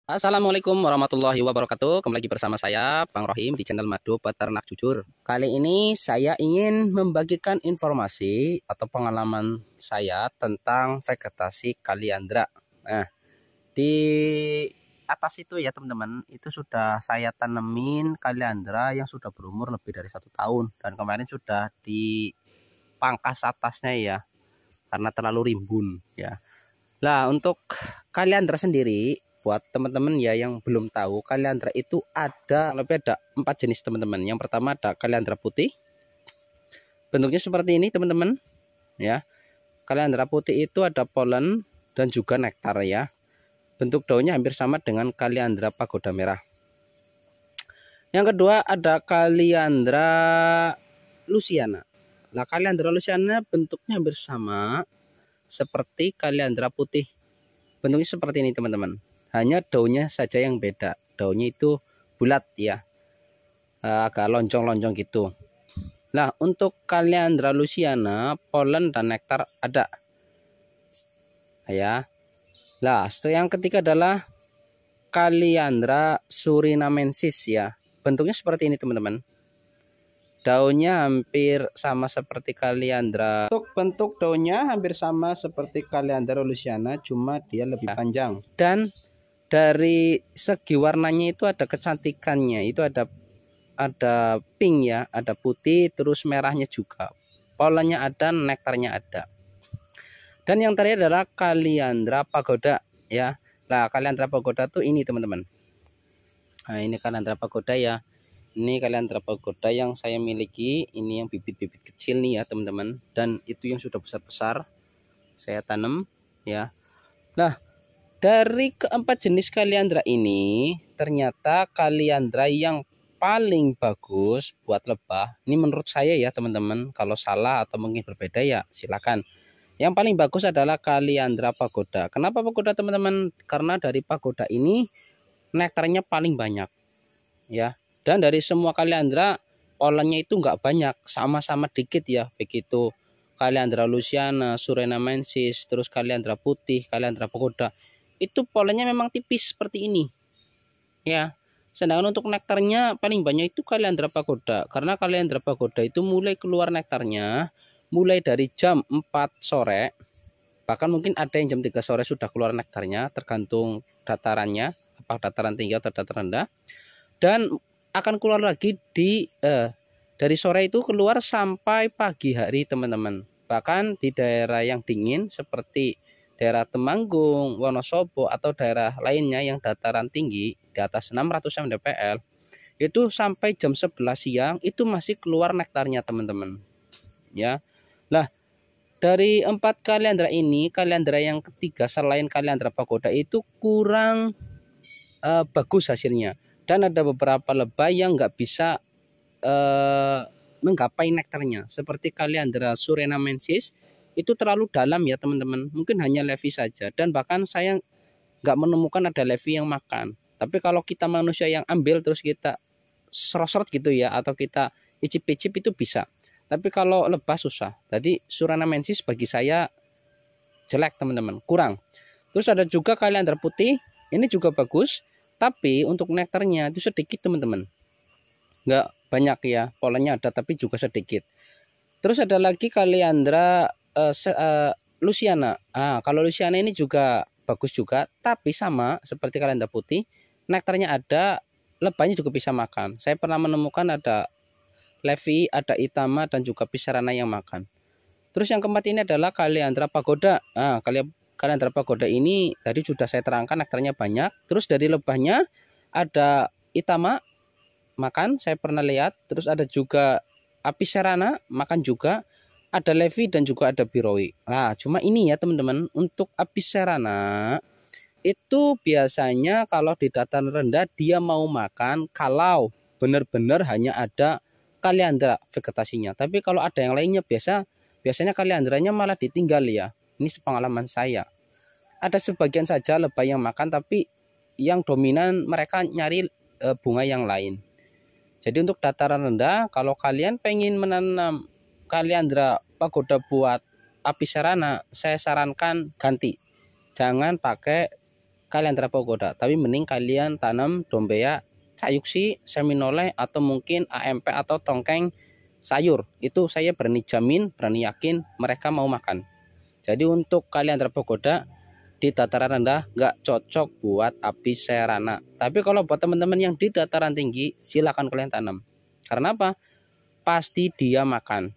Assalamualaikum warahmatullahi wabarakatuh. Kembali lagi bersama saya, Bang Rohim, di channel Madu Peternak Jujur. Kali ini saya ingin membagikan informasi atau pengalaman saya tentang vegetasi kaliandra. Nah, di atas itu ya teman-teman, itu sudah saya tanemin kaliandra yang sudah berumur lebih dari 1 tahun. Dan kemarin sudah dipangkas atasnya ya, karena terlalu rimbun ya. Nah, untuk kaliandra sendiri, buat teman-teman ya yang belum tahu, kaliandra itu lebih ada 4 jenis teman-teman. Yang pertama ada kaliandra putih. Bentuknya seperti ini teman-teman ya. Kaliandra putih itu ada polen dan juga nektar ya. Bentuk daunnya hampir sama dengan kaliandra pagoda merah. Yang kedua ada kaliandra luciana. Nah, kaliandra luciana bentuknya hampir sama seperti kaliandra putih. Bentuknya seperti ini teman-teman. Hanya daunnya saja yang beda. Daunnya itu bulat ya, agak lonjong-lonjong gitu. Nah, untuk kaliandra luciana, polen dan nektar ada ya. Nah, yang ketiga adalah kaliandra surinamensis ya. Bentuknya seperti ini teman-teman. Daunnya hampir sama seperti kaliandra. Untuk bentuk daunnya hampir sama seperti kaliandra luciana, cuma dia lebih panjang. Dan dari segi warnanya itu ada kecantikannya, itu ada pink ya, ada putih, terus merahnya juga. Polennya ada, nektarnya ada. Dan yang terakhir adalah kaliandra pagoda ya. Nah, kaliandra pagoda tuh ini teman-teman. Nah, ini kaliandra pagoda ya. Ini kaliandra pagoda yang saya miliki. Ini yang bibit-bibit kecil nih ya teman-teman. Dan itu yang sudah besar-besar saya tanam ya. Nah, dari keempat jenis kaliandra ini, ternyata kaliandra yang paling bagus buat lebah, ini menurut saya ya teman-teman. Kalau salah atau mungkin berbeda ya silakan. Yang paling bagus adalah kaliandra pagoda. Kenapa pagoda teman-teman? Karena dari pagoda ini nektarnya paling banyak ya. Dan dari semua kaliandra polennya itu nggak banyak, sama-sama dikit ya. Begitu kaliandra luciana, surinamensis, terus kaliandra putih, kaliandra pagoda, itu polennya memang tipis seperti ini ya. Sedangkan untuk nektarnya paling banyak itu kaliandra pagoda, karena kaliandra pagoda itu mulai keluar nektarnya mulai dari jam 4 sore, bahkan mungkin ada yang jam 3 sore sudah keluar nektarnya, tergantung datarannya, apakah dataran tinggi atau dataran rendah. Dan akan keluar lagi dari sore itu keluar sampai pagi hari teman-teman. Bahkan di daerah yang dingin seperti daerah Temanggung, Wonosobo atau daerah lainnya yang dataran tinggi di atas 600 mdpl, itu sampai jam 11 siang itu masih keluar nektarnya teman-teman ya. Nah, dari 4 kaliandra ini, kaliandra yang ketiga selain kaliandra pagoda itu kurang bagus hasilnya. Dan ada beberapa lebah yang nggak bisa menggapai nektarnya, seperti kaliandra surinamensis. Itu terlalu dalam ya teman-teman, mungkin hanya levi saja, dan bahkan saya nggak menemukan ada levi yang makan. Tapi kalau kita manusia yang ambil terus kita serot-serot gitu ya, atau kita icip-icip itu bisa. Tapi kalau lebah susah. Jadi surinamensis bagi saya jelek teman-teman, kurang. Terus ada juga kaliandra putih, ini juga bagus, tapi untuk nektarnya itu sedikit teman-teman, nggak banyak ya. Polennya ada tapi juga sedikit. Terus ada lagi kaliandra luciana. Kalau luciana ini juga bagus juga, tapi sama seperti kaliandra putih, nektarnya ada, lebahnya juga bisa makan. Saya pernah menemukan ada levi, ada itama, dan juga pisarana yang makan. Terus yang keempat ini adalah kaliandra pagoda. Kaliandra pagoda ini tadi sudah saya terangkan, nektarnya banyak. Terus dari lebahnya ada itama makan, saya pernah lihat. Terus ada juga apisarana makan juga. Ada levi dan juga ada biroi. Nah, cuma ini ya teman-teman, untuk apisarana itu biasanya kalau di dataran rendah dia mau makan kalau benar-benar hanya ada kaliandra vegetasinya. Tapi kalau ada yang lainnya biasanya kaliandranya malah ditinggal ya. Ini sepengalaman saya. Ada sebagian saja lebah yang makan, tapi yang dominan mereka nyari bunga yang lain. Jadi untuk dataran rendah, kalau kalian pengen menanam kaliandra pagoda buat apisarana, saya sarankan ganti. Jangan pakai Kaliandra pagoda, tapi mending kalian tanam Dombea, Cayuksi, Seminole, atau mungkin AMP atau tongkeng sayur. Itu saya berani jamin, berani yakin mereka mau makan. Jadi untuk Kaliandra pagoda di dataran rendah nggak cocok buat Apicerana. Tapi kalau buat teman-teman yang di dataran tinggi, silakan kalian tanam. Karena apa? Pasti dia makan.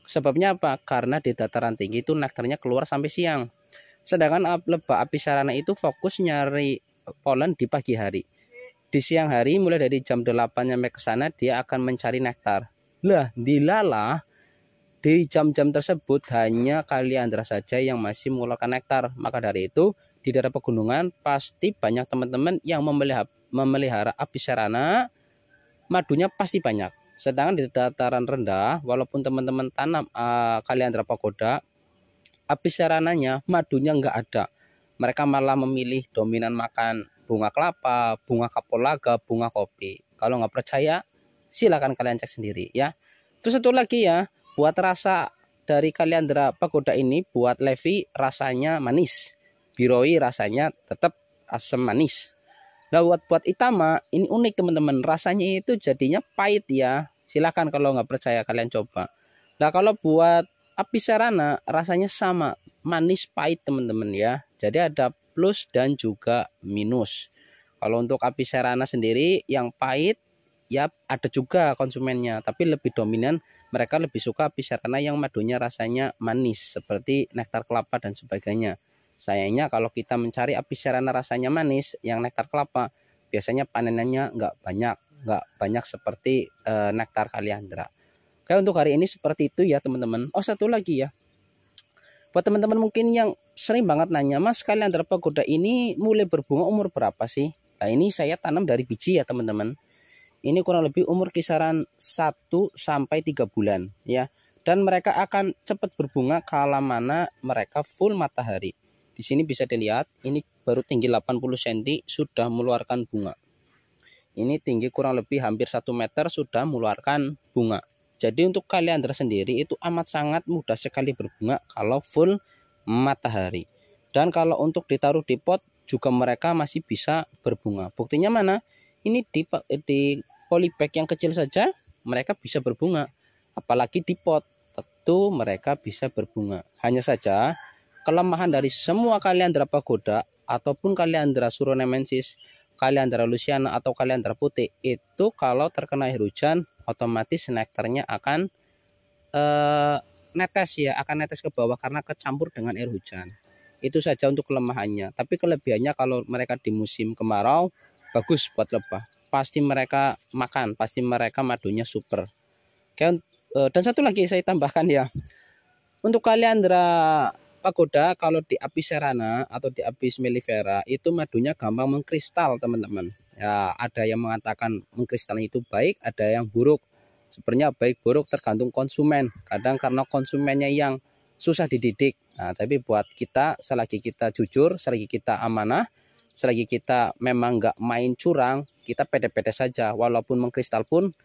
Sebabnya apa? Karena di dataran tinggi itu nektarnya keluar sampai siang. Sedangkan lebah Apicerana itu fokus nyari polen di pagi hari. Di siang hari mulai dari jam 8 sampai ke sana dia akan mencari nektar. Lah, dilalah di jam-jam tersebut hanya Kaliandra saja yang masih mengeluarkan nektar. Maka dari itu di daerah pegunungan pasti banyak teman-teman yang memelihara Apicerana, madunya pasti banyak. Sedangkan di dataran rendah, walaupun teman-teman tanam Kaliandra pagoda, Apicerananya madunya nggak ada. Mereka malah memilih dominan makan bunga kelapa, bunga kapulaga, bunga kopi. Kalau nggak percaya, silakan kalian cek sendiri ya. Terus satu lagi ya, buat rasa dari Kaliandra pagoda ini, buat Levi rasanya manis, Biroi rasanya tetap asam manis. Nah buat Itama ini unik teman-teman, rasanya itu jadinya pahit ya. Silakan kalau nggak percaya kalian coba. Nah kalau buat Apicerana rasanya sama, manis pahit teman-teman ya. Jadi ada plus dan juga minus. Kalau untuk Apicerana sendiri yang pahit ya ada juga konsumennya, tapi lebih dominan mereka lebih suka Apicerana yang madunya rasanya manis seperti nektar kelapa dan sebagainya. Sayangnya kalau kita mencari Apicerana rasanya manis yang nektar kelapa, biasanya panenannya nggak banyak seperti nektar Kaliandra. Oke, untuk hari ini seperti itu ya teman-teman. Oh satu lagi ya, buat teman-teman mungkin yang sering banget nanya, Mas Kaliandra pagoda ini mulai berbunga umur berapa sih? Nah ini saya tanam dari biji ya teman-teman. Ini kurang lebih umur kisaran 1 sampai 3 bulan ya. Dan mereka akan cepat berbunga kala mana mereka full matahari. Di sini bisa dilihat, ini baru tinggi 80 cm sudah mengeluarkan bunga. Ini tinggi kurang lebih hampir 1 meter sudah mengeluarkan bunga. Jadi untuk Kaliandra sendiri itu amat sangat mudah sekali berbunga kalau full matahari. Dan kalau untuk ditaruh di pot juga mereka masih bisa berbunga. Buktinya mana? Ini di polybag yang kecil saja mereka bisa berbunga. Apalagi di pot, tentu mereka bisa berbunga. Hanya saja kelemahan dari semua Kaliandra pagoda ataupun Kaliandra surinamensis, Kaliandra luciana atau Kaliandra putih itu kalau terkena air hujan otomatis nektarnya akan akan netes ke bawah karena kecampur dengan air hujan. Itu saja untuk kelemahannya. Tapi kelebihannya kalau mereka di musim kemarau bagus buat lebah. Pasti mereka makan, pasti mereka madunya super. Oke, dan satu lagi saya tambahkan ya. Untuk Kaliandra pagoda kalau di Apicerana atau di Apis mellifera itu madunya gampang mengkristal teman-teman. Ya, ada yang mengatakan mengkristal itu baik, ada yang buruk. Sebenarnya baik buruk tergantung konsumen. Kadang karena konsumennya yang susah dididik. Nah, tapi buat kita, selagi kita jujur, selagi kita amanah, selagi kita memang nggak main curang, kita pede-pede saja. Walaupun mengkristal pun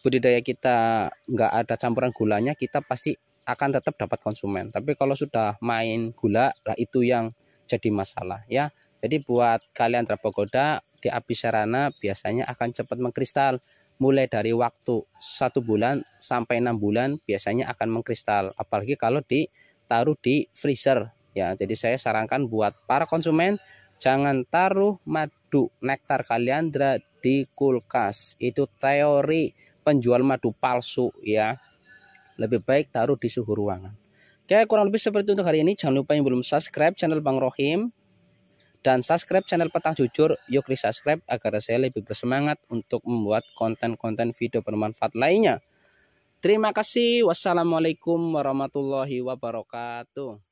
budidaya kita nggak ada campuran gulanya, kita pasti akan tetap dapat konsumen. Tapi kalau sudah main gula, lah itu yang jadi masalah ya. Jadi buat Kaliandra pagoda di Apicerana biasanya akan cepat mengkristal. Mulai dari waktu 1 bulan sampai 6 bulan biasanya akan mengkristal. Apalagi kalau ditaruh di freezer ya. Jadi saya sarankan buat para konsumen jangan taruh madu nektar Kaliandra di kulkas. Itu teori penjual madu palsu ya. Lebih baik taruh di suhu ruangan. Oke, kurang lebih seperti itu untuk hari ini. Jangan lupa yang belum subscribe channel Bang Rohim dan subscribe channel Petang Jujur, yuk klik subscribe agar saya lebih bersemangat untuk membuat konten-konten video bermanfaat lainnya. Terima kasih. Wassalamualaikum warahmatullahi wabarakatuh.